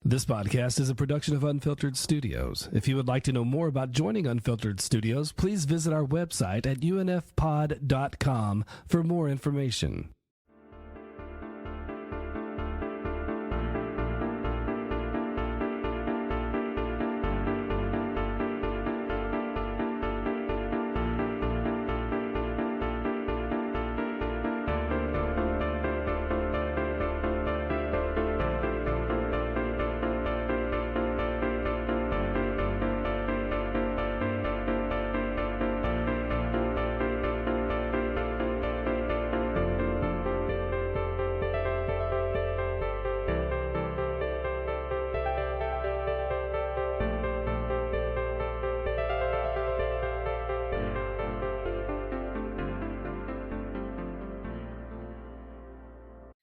This podcast is a production of Unfiltered Studios. If you would like to know more about joining Unfiltered Studios, please visit our website at unfpod.com for more information.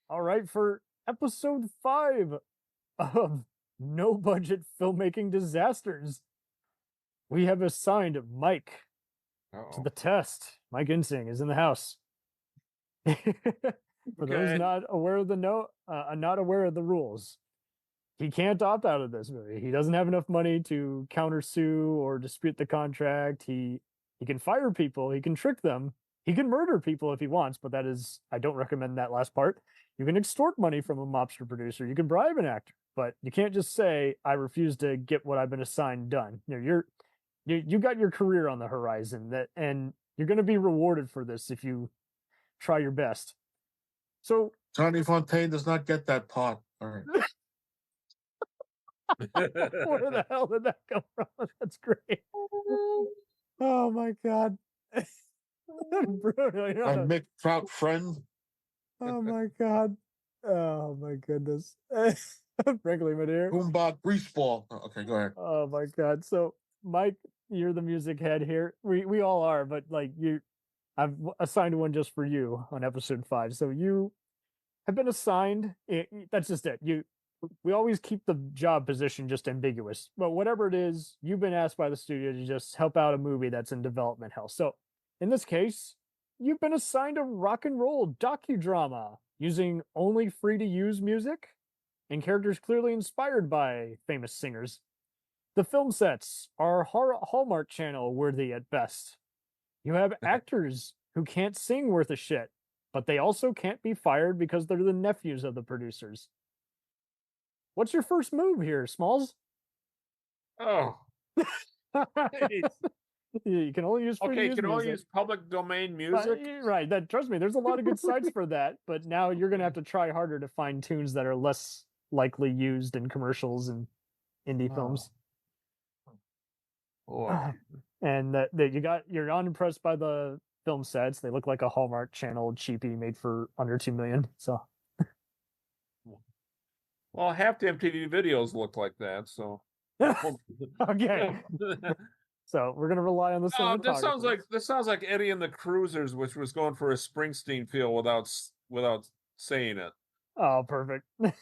All right, for episode 5 of No Budget Filmmaking Disasters, we have assigned Mike to the test. Mike Ensing is in the house. For those not aware of not aware of the rules, he can't opt out of this movie. He doesn't have enough money to countersue or dispute the contract. He can fire people. He can trick them. He can murder people if he wants, but I don't recommend that last part. You can extort money from a mobster producer. You can bribe an actor, but you can't just say, I refuse to get what I've been assigned done. You got your career on the horizon, and you're going to be rewarded for this if you try your best. So Johnny Fontaine does not get that pot. All right. Where the hell did that come from? That's great. Oh my God. Brutal. My Mick Trout friend. Oh my God. Oh my goodness. Frankly, Madeir. Boombot greaseball. Okay, go ahead. Oh my God. So Mike, you're the music head here. We all are, but I've assigned one just for you on episode 5. So you have been assigned. That's just it. We always keep the job position just ambiguous, but whatever it is, you've been asked by the studio to just help out a movie that's in development hell. So in this case, you've been assigned a rock and roll docudrama using only free to use music and characters clearly inspired by famous singers. The film sets are Hallmark Channel worthy at best. You have actors who can't sing worth a shit, but they also can't be fired because they're the nephews of the producers. What's your first move here, Smalls? Oh. You can only use free you can only use public domain music. Right. Trust me, there's a lot of good sites for that, but now you're going to have to try harder to find tunes that are less likely used in commercials and indie films. And you're unimpressed by the film sets. They look like a Hallmark Channel cheapie made for under $2 million. So, well, half the MTV videos look like that. So, okay. So we're gonna rely on the cinematography. This sounds like Eddie and the Cruisers, which was going for a Springsteen feel without saying it. Oh, perfect. The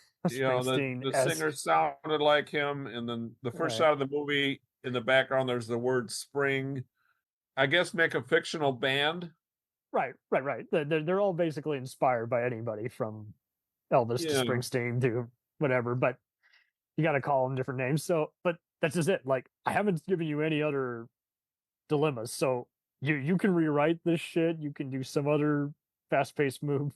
singer sounded like him, and then the first shot of the movie in the background, there's the word spring. I guess make a fictional band. Right. They're all basically inspired by anybody from Elvis to Springsteen to whatever, but you got to call them different names. So, but that's just it. Like, I haven't given you any other dilemmas. So you can rewrite this shit. You can do some other fast-paced move.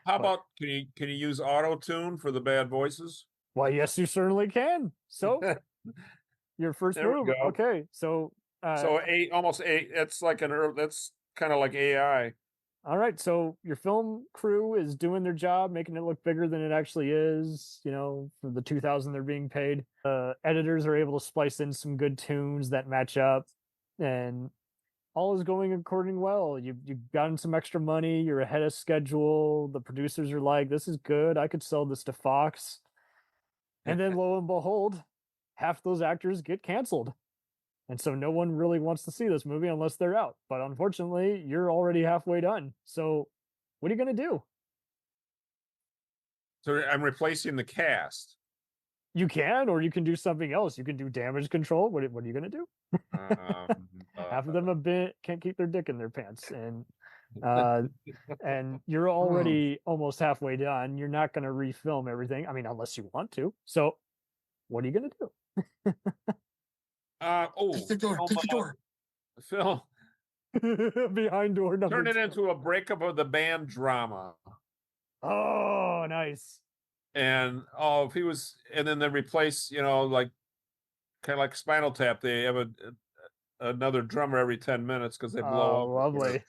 How about can you use auto-tune for the bad voices? Well, yes, you certainly can. So your first move. Okay. So almost 8. It's like that's kind of like AI. All right, so your film crew is doing their job, making it look bigger than it actually is, for the $2,000 they're being paid. Editors are able to splice in some good tunes that match up, and all is going according well. You've gotten some extra money, you're ahead of schedule. The producers are like, this is good, I could sell this to Fox. And then lo and behold, half those actors get canceled. And so no one really wants to see this movie unless they're out. But unfortunately, you're already halfway done. So what are you going to do? So I'm replacing the cast. You can, or you can do something else. You can do damage control. What are you going to do? Half of them can't keep their dick in their pants. And you're already almost halfway done. You're not going to refilm everything. I mean, unless you want to. So what are you going to do? Take the door. Take the door. Phil, behind door number turn it 2. into a breakup of the band drama. Oh, nice. And if he was, and then they replace, like kind of like Spinal Tap. They have another drummer every 10 minutes because they blow up. Lovely.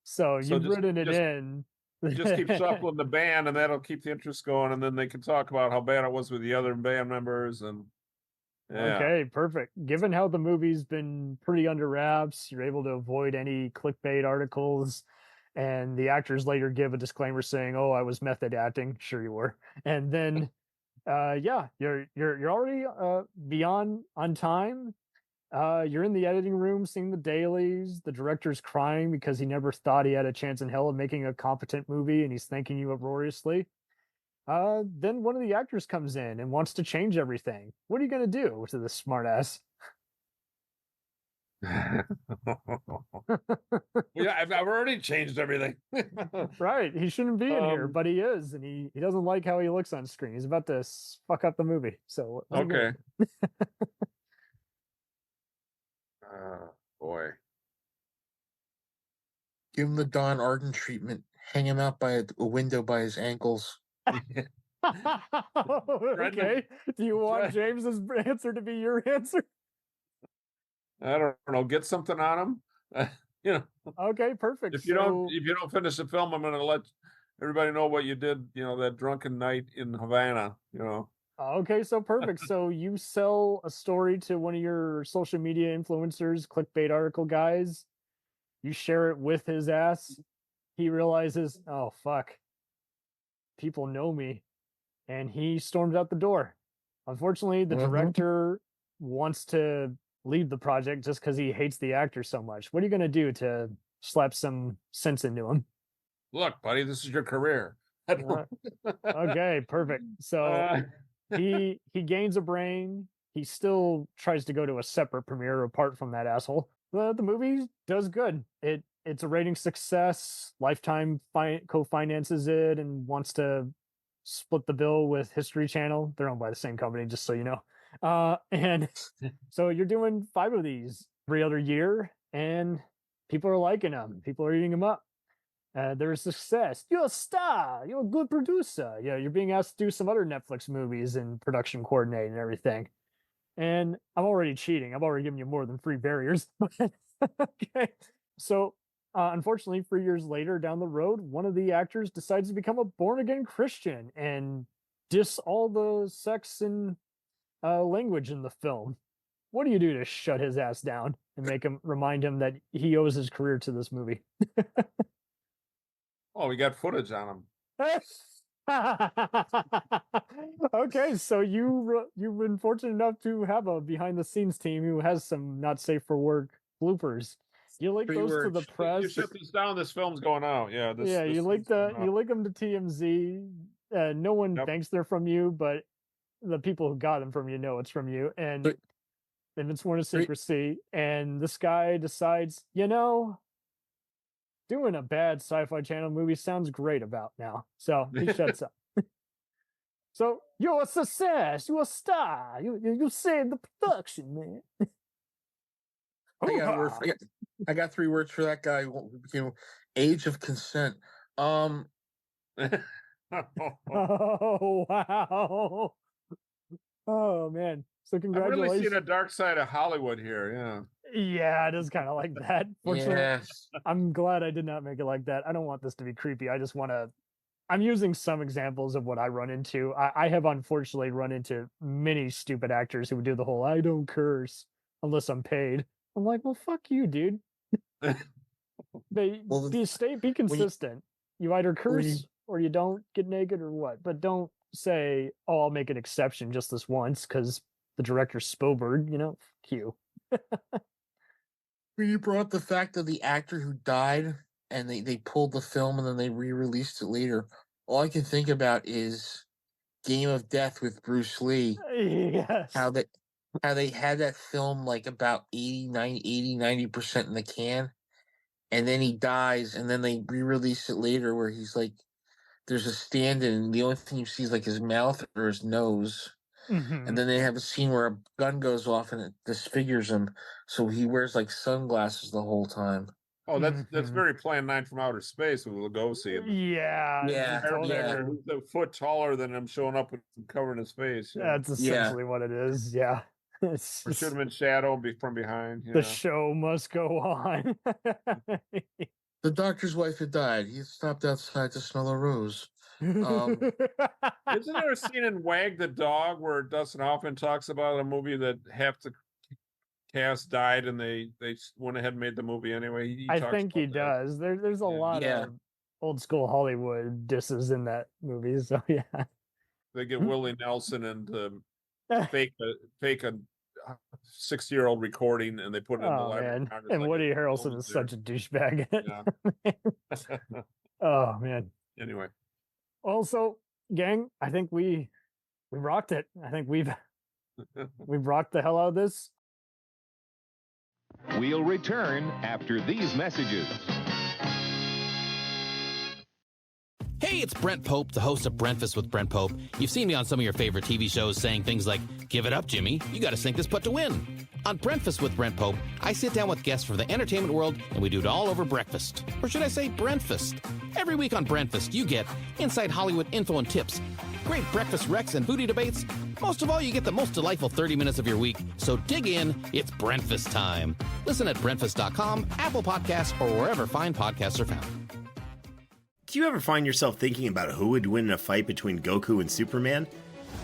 So you've written it in. Just keep shuffling the band, and that'll keep the interest going. And then they can talk about how bad it was with the other band members. And yeah. Okay, perfect. Given how the movie's been pretty under wraps, you're able to avoid any clickbait articles. And the actors later give a disclaimer saying, "Oh, I was method acting." Sure, you were. And then, you're already beyond on time. You're in the editing room seeing the dailies. The director's crying because he never thought he had a chance in hell of making a competent movie, and he's thanking you uproariously. Then one of the actors comes in and wants to change everything. What are you going to do to this smartass? Yeah, I've already changed everything. Right. He shouldn't be in here, but he is, and he doesn't like how he looks on screen. He's about to fuck up the movie. So okay. Boy. Give him the Don Arden treatment. Hang him out by a window by his ankles. Okay. Do you want James's answer to be your answer? I don't know. Get something on him. Okay, perfect. If you don't finish the film, I'm going to let everybody know what you did. That drunken night in Havana. Okay, so perfect. So you sell a story to one of your social media influencers, clickbait article guys. You share it with his ass. He realizes, oh, fuck. People know me. And he storms out the door. Unfortunately, the director wants to leave the project just because he hates the actor so much. What are you going to do to slap some sense into him? Look, buddy, this is your career. Okay, perfect. So he gains a brain. He still tries to go to a separate premiere apart from that asshole. The movie does good. It's a rating success. Lifetime co-finances it and wants to split the bill with History Channel. They're owned by the same company, just so you know. And so you're doing 5 of these every other year, and people are liking them. People are eating them up. They're a success. You're a star. You're a good producer. Yeah, you're being asked to do some other Netflix movies and production coordinate and everything. And I'm already cheating. I've already given you more than 3 barriers. Okay. So, unfortunately, 3 years later down the road, one of the actors decides to become a born-again Christian and diss all the sex and language in the film. What do you do to shut his ass down and remind him that he owes his career to this movie? Oh, we got footage on him. Okay, so you've been fortunate enough to have a behind the scenes team who has some not safe for work bloopers. You link those to the press. You shut this down. This film's going out. Yeah. You link them to TMZ. No one thinks they're from you, but the people who got them from you know it's from you, and they've been sworn to secrecy. And this guy decides, doing a bad Sci-Fi Channel movie sounds great about now. So he shuts up. So you're a success. You're a star. You saved the production, man. I got 3 words for that guy. Age of consent. Oh wow. Oh man. So congratulations. I've really seen a dark side of Hollywood here. Yeah, it is kind of like that. Fortunately, I'm glad I did not make it like that. I don't want this to be creepy. I just want to. I'm using some examples of what I run into. I have unfortunately run into many stupid actors who would do the whole "I don't curse unless I'm paid." I'm like, well, fuck you, dude. Be consistent. You either curse or you don't get naked or what. But don't say, "Oh, I'll make an exception just this once," because the director Spobird, fuck you. When you brought up the fact of the actor who died and they pulled the film and then they re-released it later, all I can think about is Game of Death with Bruce Lee. Yes. How they had that film like about 90% in the can, and then he dies, and then they re-release it later where he's like, there's a stand-in, and the only thing you see is like his mouth or his nose. And then they have a scene where a gun goes off and it disfigures him, so he wears like sunglasses the whole time. Oh, that's very Plan 9 from Outer Space with Lugosi. Yeah. Who's a foot taller than him, showing up with covering his face. That's essentially what it is. Yeah. Or should have been Shadow from behind. The show must go on. The doctor's wife had died. He stopped outside to smell a rose. Isn't there a scene in Wag the Dog where Dustin Hoffman talks about a movie that half the cast died and they went ahead and made the movie anyway? I think he does. There's a lot of old school Hollywood disses in that movie, so yeah. They get Willie Nelson and fake a 60-year-old recording, and they put it in the library. And Woody Harrelson is such a douchebag. Oh man. Anyway. Also, gang, I think we rocked it. I think we've rocked the hell out of this. We'll return after these messages. Hey, it's Brent Pope, the host of Breakfast with Brent Pope. You've seen me on some of your favorite TV shows saying things like, "Give it up, Jimmy. You got to sink this putt to win." On Breakfast with Brent Pope, I sit down with guests from the entertainment world, and we do it all over breakfast. Or should I say Brentfast? Every week on Brentfast, you get inside Hollywood info and tips, great breakfast recs and booty debates. Most of all, you get the most delightful 30 minutes of your week. So dig in. It's Brentfast time. Listen at Brentfast.com, Apple Podcasts, or wherever fine podcasts are found. Do you ever find yourself thinking about who would win in a fight between Goku and Superman?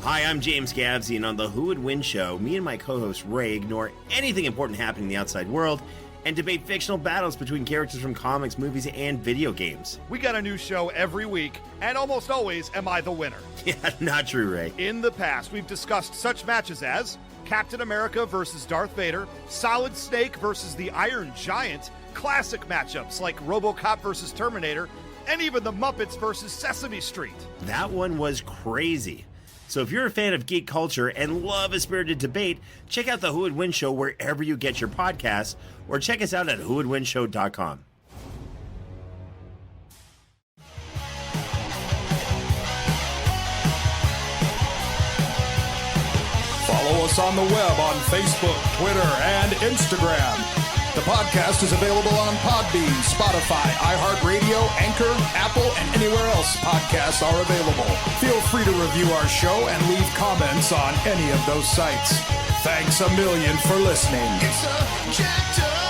Hi, I'm James Gavsey, and on the Who Would Win show, me and my co-host Ray ignore anything important happening in the outside world and debate fictional battles between characters from comics, movies, and video games. We got a new show every week, and almost always am I the winner. Yeah, not true, Ray. In the past, we've discussed such matches as Captain America versus Darth Vader, Solid Snake versus the Iron Giant, classic matchups like RoboCop versus Terminator, and even the Muppets versus Sesame Street. That one was crazy. So if you're a fan of geek culture and love a spirited debate, check out the Who Would Win show wherever you get your podcasts, or check us out at whowouldwinshow.com. Follow us on the web on Facebook, Twitter, and Instagram. The podcast is available on Podbean, Spotify, iHeartRadio, Anchor, Apple, and anywhere else podcasts are available. Feel free to review our show and leave comments on any of those sites. Thanks a million for listening. It's a jacked up